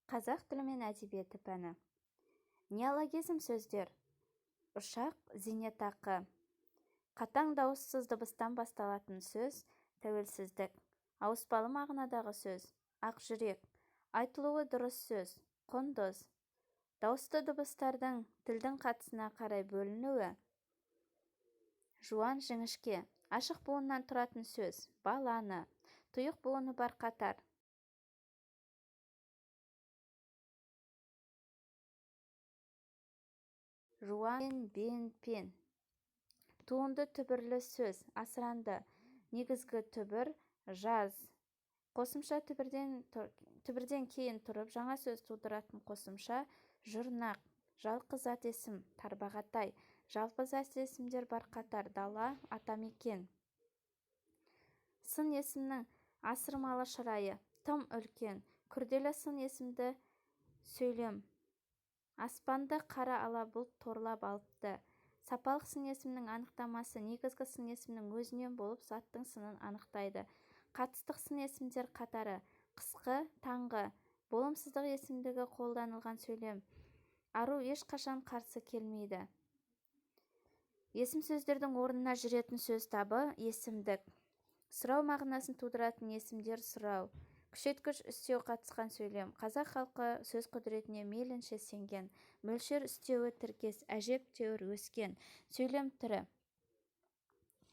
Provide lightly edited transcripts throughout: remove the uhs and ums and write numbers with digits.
Қазақ тілі мен әдебиеті пәні. Неологизм сөздер: ұшақ, зейнетақы. Қатаң дауыссыз дыбыстан басталатын сөз: тәуелсіздік. Ауыспалы мағынадағы сөз: ақжүрек. Айтылуы дұрыс сөз: құндыз. Дауысты дыбыстардың тілдің қатысына қарай бөлінуі: жуан, жіңішке. Ашық буыннан тұратын сөз: баланы. Тұйық буыны бар қатар: жуан, бен, пен. Туынды түбірлі сөз: асыранды. Негізгі түбір: жаз. Қосымша түбірден кейін тұрып жаңа сөз тудыратын қосымша: жұрнақ. Жалқы зат есім: тарбағатай. Жалпы зат есімдер бар қатар: дала, атамекен. Сын есімнің асырмалы шырайы: тым үлкен. Күрделі сын есімді сөйлем: аспанды қара ала бұлт торлап алыпты. Сапалық сын есімнің анықтамасы: негізгі сын есімнің өзінен болып заттың сынын анықтайды. Қатыстық сын есімдер қатары: қысқы, таңғы. Болымсыздық есімдігі қолданылған сөйлем: ару ешқашан қарсы келмейді. Есім сөздердің орнына жүретін сөз табы: есімдік. Сұрау мағынасын тудыратын есімдер: сұрау. Күшейткіш үстеу қатысқан сөйлем: қазақ халқы сөз құдіретіне мейлінше сенген. Мөлшер үстеуі тіркес: әжептәуір өскен. Сөйлем түрі: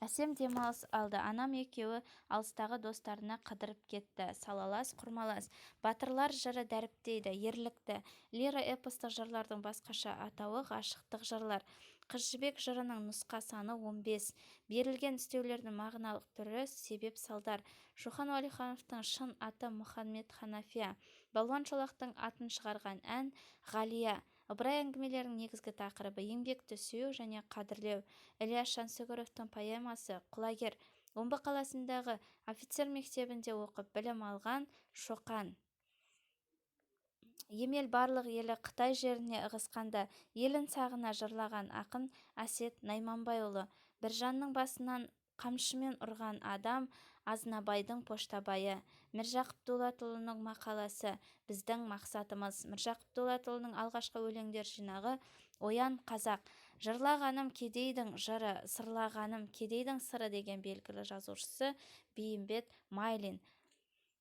әсем демалыс алды. Анам екеуі алыстағы достарына қыдырып кетті. Салалас, құрмалас. Батырлар жыры дәріптейді: ерлікті. Лира эпостық жырлардың басқаша атауы: ғашықтық жырлар. Қыз жібек жырының нұсқа саны 15. Берілген үстеулердің мағыналық түрі: себеп салдар. Шоқан Уәлихановтың шын аты Мұхаммед Ханафия. Балуан Шолақтың атын шығарған ән: Ғалия. Ыбырай әңгімелерінің негізгі тақырыбы: еңбекті сүю және қадірлеу. Ілияс Жансүгіровтің поэмасы: құлагер. Омбы қаласындағы офицер мектебінде оқып білім алған Шоқан. Емел барлық елі Қытай жеріне ығысқанда елін сағына жырлаған ақын Әсет Найманбайұлы. Біржанның басынан қамшымен ұрған адам Азнабайдың поштабайы. Міржақып Дулатұлының мақаласы: біздің мақсатымыз. Міржақып Дулатұлының алғашқы өлеңдер жинағы Оян қазақ. Жырлағаным кедейдің жыры, сырлағаным кедейдің сыры деген белгілі жазушысы Бейімбет Майлин.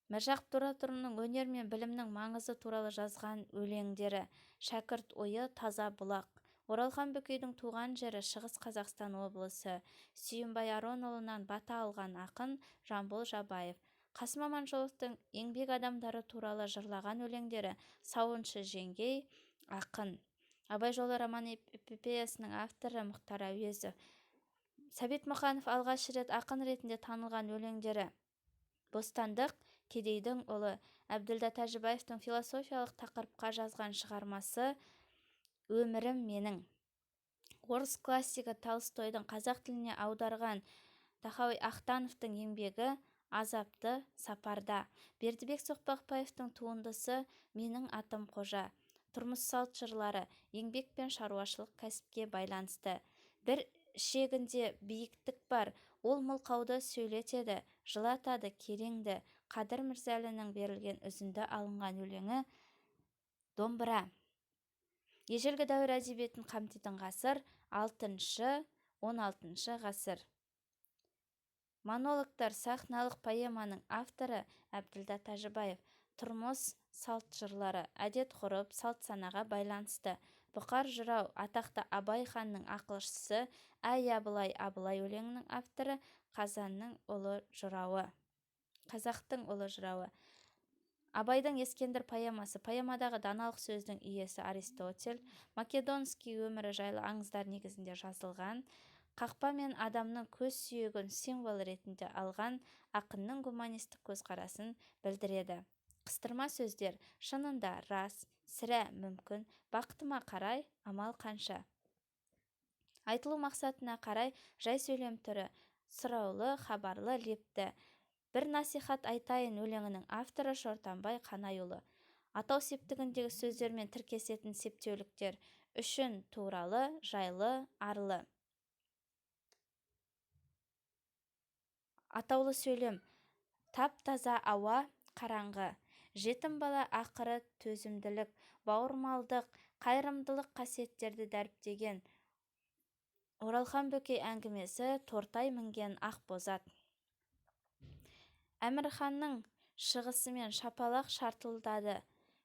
Міржақып Дулатұлының өнер мен білімнің маңызы туралы жазған өлеңдері: шәкірт ойы таза бұлақ. Оралхан Бөкейдің туған жері Шығыс Қазақстан облысы. Сүйінбай Аронұлынан бата алған ақын Жамбыл Жабаев. Қасым Аманжоловтың еңбек адамдары туралы жырлаған өлеңдері: сауыншы жеңгей, ақын. Абай жолы роман-эпопеясының авторы Мұхтар Әуезов. Сәбит Мұқанов алғаш рет ақын ретінде танылған өлеңдері: бостандық, кедейдің ұлы. Әбділда Тәжібаевтың философиялық тақырыпқа жазған шығармасы Өмірім менің. Орыс классигі Толстойдың қазақ тіліне аударған Тахауи Ахтановтың еңбегі Азапты сапарда. Бердібек Соқпақбаевтың туындысы Менің атым Қожа. Тұрмыс салт жырлары: еңбек пен шаруашылық кәсіпке байланысты. Бір шегінде биіктік бар, ол мылқауды сөйлетеді, жылатады кереңді. Қадыр Мірзәлінің берілген үзінді алынған өлеңі Домбыра. Ежелгі дәуір әдебиетін қамтитын ғасыр: 6-16 ғасыр. Монологтар сахналық поэманың авторы Әбділда Тәжібаев. Тұрмыс салт жырлары: әдет-ғұрып, салт-санаға байланысты. Бұқар жырау: атақты Абай ханның ақылшысы. Әй Абылай, Абылай өлеңінің авторы Қазақтың ұлы жырауы. Абайдың Ескендір поэмасы: поэмадағы даналық сөздің иесі Аристотель. Македонский өмірі жайлы аңыздар негізінде жазылған. Қақпа мен адамның көз сүйегін символ ретінде алған ақынның гуманистік көзқарасын білдіреді. Қыстырма сөздер: шынында, рас, сірә, мүмкін, бақытыма қарай, амал қанша. Айтылу мақсатына қарай жай сөйлем түрі: сұраулы, хабарлы, лепті. Бір насихат айтайын өлеңінің авторы Шортанбай Қанайұлы. Атау септігіндегі сөздермен тіркесетін септеуліктер: үшін, туралы, жайлы, арлы. Атаулы сөйлем: тап-таза ауа, қараңғы. Жетім бала ақыры төзімділік, бауырмалдық, қайырымдылық қасиеттерді дәріптеген Оралхан Бөкей әңгімесі Тортай мінген ақбозат. Әмірханның шығысымен шапалақ шартылдады.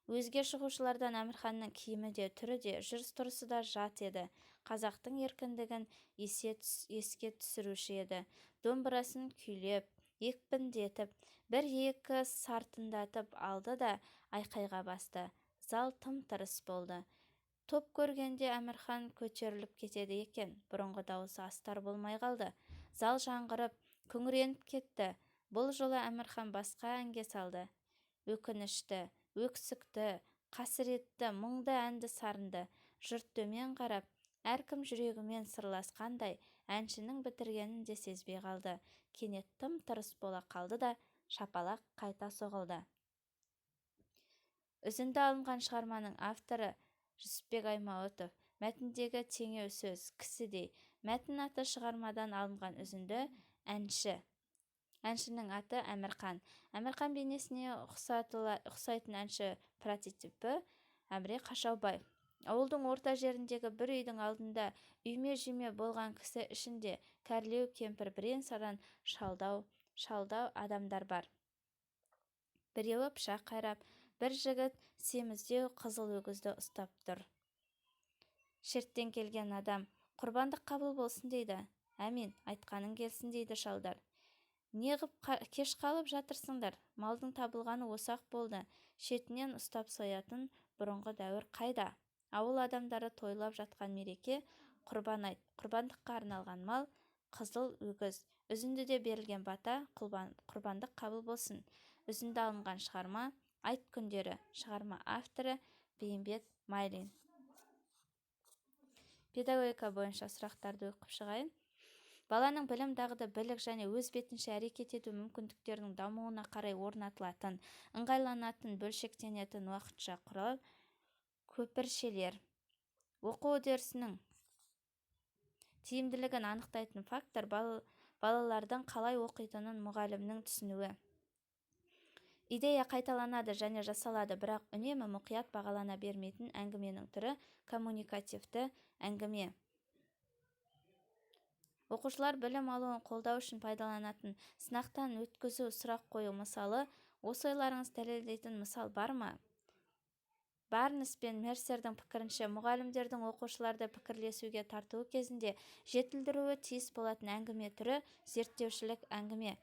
Өзге шығушылардан Әмірханның киімі де, түрі де, жүріс-тұрысы да жат еді. Қазақтың еркіндігін еске түсіруші еді. Домбырасын күйлеп, екпіндетіп, бір-екі сартындатып алды да айқайға басты. Зал тым-тырыс болды. Топ көргенде Әмірхан көтеріліп кетеді екен. Бұрынғы дауысы астар болмай қалды. Зал жаңғырып, күңіреніп кетті. Бұл жолы Әмірхан басқа әнге салды. Өкінішті, өксікті, қасіретті, мұңды әнді сарынды. Жұрт төмен қарап, әркім жүрегімен сырласқандай, әншінің бітіргенін де сезбей қалды. Кенет тым-тырыс бола қалды да шапалақ қайта соғылды. Үзінді алынған шығарманың авторы Жүсіпбек Аймауытов. Мәтіндегі теңеу сөз кісідей. Мәтін аты шығармадан алынған үзінді. Әнші. Әншінің аты Әмірхан. Әмірхан бейнесіне ұқсайтын әнші прототипі Әміре Қашаубай. Ауылдың орта жеріндегі бір үйдің алдында үйме-жүйме болған кісі ішінде кәрлеу кемпір, бірен-саран шалдау адамдар бар. Біреуі пышақ қайрап, бір жігіт семіздеу қызыл өгізді ұстап тұр. Шерттен келген адам құрбандық қабыл болсын дейді. Әмин, айтқаның келсін дейді шалдар. Неғып кеш қалып жатырсыңдар? Малдың табылғаны осақ болды. Шетінен ұстап соятын бұрынғы дәуір қайда? Ауыл адамдары тойлап жатқан мереке құрбан айт. Құрбандыққа арналған мал қызыл өгіз. Үзіндіде берілген бата құрбандық қабыл болсын. Үзінді алынған шығарма Айт күндері. Шығарма авторы Бейімбет Майлин. Педагогика бойынша сұрақтарды оқып шығайын. Баланың білім дағды, білік және өз бетінше әрекет ету мүмкіндіктерінің дамуына қарай орнатылатын, ыңғайланатын, бөлшектенетін уақытша құрал көпіршелер. Оқу үдерісінің тиімділігін анықтайтын фактор балалардың қалай оқитынын мұғалімнің түсінуі. Идея қайталанады және жасалады, бірақ үнемі мұқият бағалана бермейтін әңгіменің түрі коммуникативті әңгіме. Оқушылар білім алуын қолдау үшін пайдаланатын сынақтан өткізу, сұрақ қою мысалы, осы ойларыңыз дәлелдейтін мысал бар ма? Барнс пен Мерсердің пікірінше, мұғалімдердің оқушыларды пікірлесуге тартуы кезінде жетілдіруі тиіс болатын әңгіме түрі зерттеушілік әңгіме.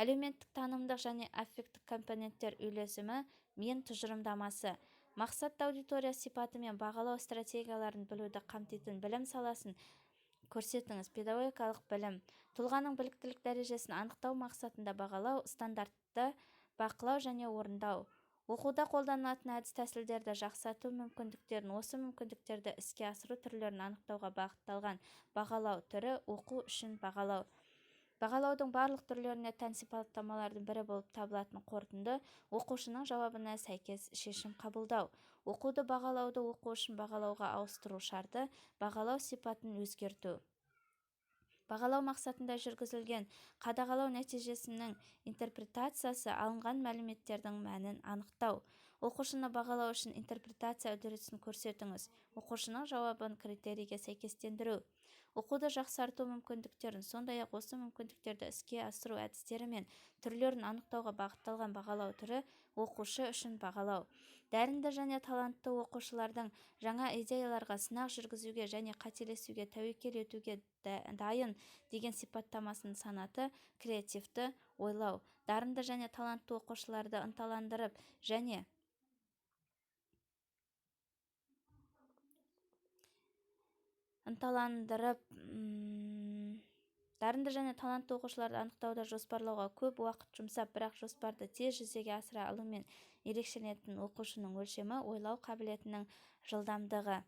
Әлеуметтік танымдық және аффекттік компоненттер үйлесімі мен тұжырымдамасы. Мақсатты аудитория сипаты мен бағалау стратегияларын білуді қамтитын білім саласын көрсетіңіз. Педагогикалық білім. Тұлғаның біліктілік дәрежесін анықтау мақсатында бағалау, стандартты бақылау және орындау. Оқуда қолданылатын әдіс-тәсілдерді жақсарту мүмкіндіктерін, осы мүмкіндіктерді іске асыру түрлерін анықтауға бағытталған бағалау түрі оқу үшін бағалау. Бағалаудың барлық түрлеріне тән сипаттамалардың бірі болып табылатын қорытынды оқушының жауабына сәйкес шешім қабылдау. Оқуды бағалауды оқу үшін бағалауға ауыстыру шарты, бағалау сипатын өзгерту. Бағалау мақсатында жүргізілген қадағалау нәтижесінің интерпретациясы, алынған мәліметтердің мәнін анықтау. Оқушыны бағалау үшін интерпретация үдерісін көрсетіңіз. Оқушының жауабын критерийге сәйкестендіру. Оқуды жақсарту мүмкіндіктерін, сондай-ақ осы мүмкіндіктерді іске асыру әдістері мен түрлерін анықтауға бағытталған бағалау түрі оқушы үшін бағалау. Дәрінді және талантты оқушылардың жаңа идеяларға сынақ жүргізуге және қателесуге тәуекел етуге дайын деген сипаттамасының санаты креативті ойлау. Дарынды және талантты оқушыларды ынталандырып және дарынды және талантты оқушыларды анықтауда жоспарлауға көп уақыт жұмсап, бірақ жоспарды тез жүзеге асыра алумен ерекшеленетін оқушының өлшемі ойлау қабілетінің жылдамдығы.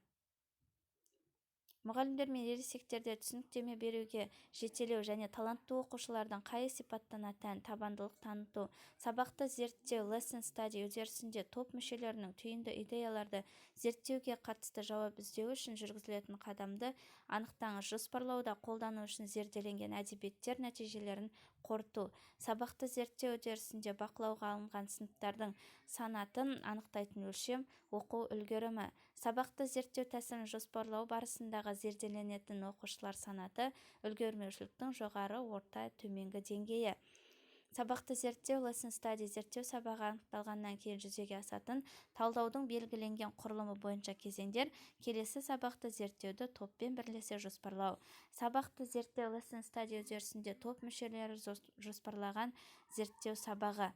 Мұғалімдер мен ересектерде түсініктеме беруге жетелеу және талантты оқушылардың қай сипаттана тән табандылық таныту. Сабақты зерттеу lesson study үдерісінде топ мүшелерінің түйінді идеяларды зерттеуге қатысты жауап іздеу үшін жүргізілетін қадамды анықтаңыз. Жоспарлауда қолдану үшін зерделенген әдебиеттер нәтижелерін қорыту. Сабақты зерттеу үдерісінде бақылауға алынған сыныптардың санатын анықтайтын өлшем. Оқу үлгерімі. Сабақты зерттеу тәсілін жоспарлау барысындағы зерделенетін оқушылар санаты, үлгермеушіліктің жоғары, орта, төменгі деңгейі. Сабақты зерттеу lesson study зерттеу сабағы анықталғаннан кейін жүзеге асатын талдаудың белгіленген құрылымы бойынша кезеңдер. Келесі сабақты зерттеуді топпен бірлесе жоспарлау. Сабақты зерттеу lesson study үдерісінде топ мүшелері жоспарлаған зерттеу сабағы.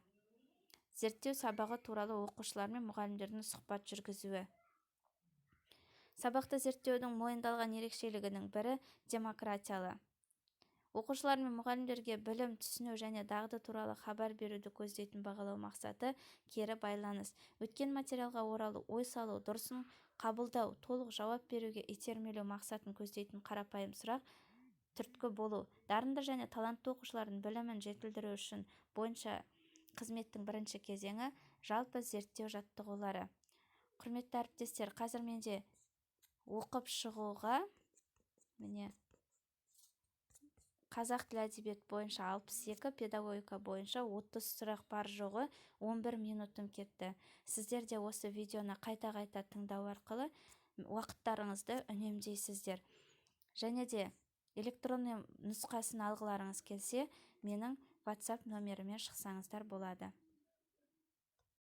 Зерттеу сабағы туралы оқушылар мен мұғалімдердің сұхбат жүргізуі. Сабақты зерттеудің мойындалған ерекшелігінің бірі демократиялы. Оқушылар мен мұғалімдерге білім, түсіну және дағды туралы хабар беруді көздейтін бағалау мақсаты кері байланыс. Өткен материалға оралу, ой салу, дұрысын қабылдау, толық жауап беруге итермелеу мақсатын көздейтін қарапайым сұрақ түрткі болу. Дарынды және талантты оқушылардың білімін жетілдіру үшін бойынша қызметтің бірінші кезеңі жалпы зерттеу жаттығулары. Құрметті әріптестер, қазір менде оқып шығуға қазақ тілі әдебиет бойынша 62, педагогика бойынша 30 сұрақ бар жоғы 11 минутым кетті. Сіздер де осы видеоны қайта-қайта тыңдау арқылы уақыттарыңызды үнемдейсіздер. Және де электронный нұсқасын алғыларыңыз келсе, менің WhatsApp нөміріме шықсаңыздар болады.